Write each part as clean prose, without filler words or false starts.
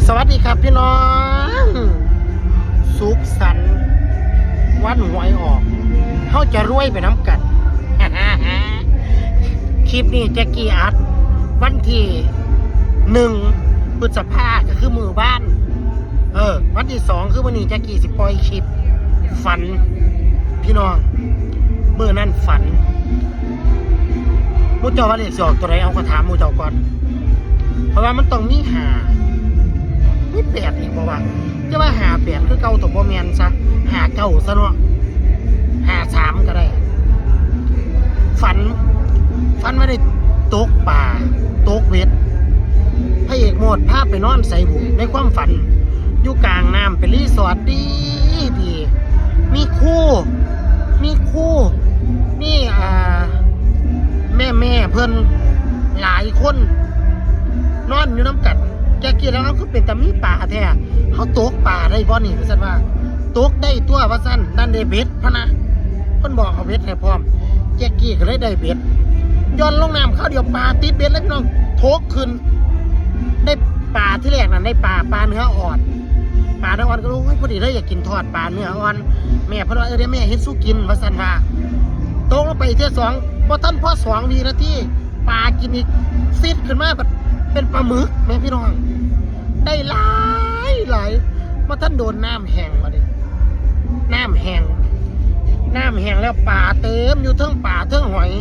สวัสดีครับพี่น้องสุขสันต์วันหวยออกเขาจะรวยไปน้ำกัน คลิปนี้แจ็กกี้อัดวันที่1 พฤษภาคมก็คือมือบ้านวันที่2คือวันนี้แจ็กกี้สิปล่อยคลิปฝันพี่น้องมือนั่นฝันมูเจ้าว่าเลขสิออกตัวไหนเอากระถามมูเจ้าก่อนเพราะว่ามันต้องมีมี8อีกบ่ว่าจะว่า58คือเก่าตัวบ่แม่นซะ59ซะเนาะ53ก็ได้ฝันว่าได้ตกป่าตกเวทพระเอกโหมดพาไปนอนใส่บุในความฝันอยู่กลางน้ำเป็นรีสอร์ทดีมีคู่นี่แม่เพิ่นหลายคนนอนอยู่น้ำกัดแกกินแล้วเขาคือเป็นตะมีป่าแท้เขาตกป่าได้บ่นี่ว่าซั่นว่าตกได้ตัวว่าซั่นนั่นได้เบ็ดพะนะเพิ่นบอกเอาเบ็ดให้พร้อมแจ็กกี้ก็เลยได้เบ็ดย้อนลงน้ำเขาเดียวปลาติดเบ็ดแล้วพี่น้องโถกขึ้นได้ปลาที่แรกนั่นได้ปลาเนื้ออ่อนปลาเนื้ออ่อนก็รู้พอดีเลยอยากกินทอดปลาเนื้ออ่อนแม่เพิ่นว่าเดี๋ยวแม่เฮ็ดสู้กินว่าซั่นว่าตกลงไปเที่ย2บ่ทันพอ2 วินาทีปลากินอีกซิดขึ้นมาแบบเป็นปลาหมึกแม่พี่น้องได้หลายมาท่านโดนน้ำแห้งมาดิน้ำแห้งแล้วป่าเต็มอยู่เทิงป่าเทิงหอย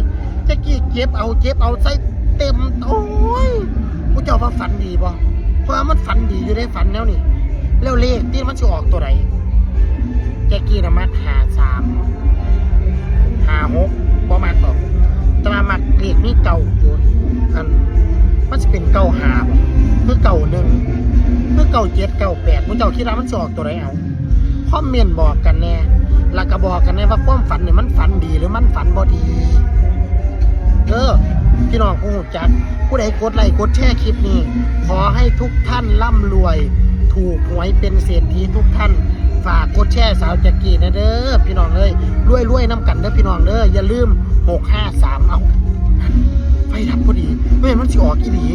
จะกี้เก็บเอาใส่เต็มโอ้ยกูเจ้าว่าฝันดีบ่เพราะมันฝันดีอยู่ได้ฝันแล้วนี่แล้วเลขที่มันจะออกตัวไหนแกกี้นะมัก53 56บ่มักหรอกแต่ว่ามักเลขนี้เก่าอยู่มันจะเป็น95บ่คือ91คือ97 98มึงเจ้าคิดว่ามันจะออกตัวไหนเอาคอมเมนต์บอกกันแน่แล้วก็บอกกันแน่ว่าความฝันนี่มันฝันดีหรือมันฝันบ่ดีพี่น้องผู้รู้จักผู้ใดกดไลค์กดแชร์คลิปนี้ขอให้ทุกท่านร่ำรวยถูกหวยเป็นเศรษฐีทุกท่านฝากกดแชร์สาวแจ็กกี้นะเด้อพี่น้องเอ้ยรวยน้ำกันเด้อพี่น้องเด้ออย่าลืม653เอาไฟดับพอดีไม่เห็นมันสิออกอีหลี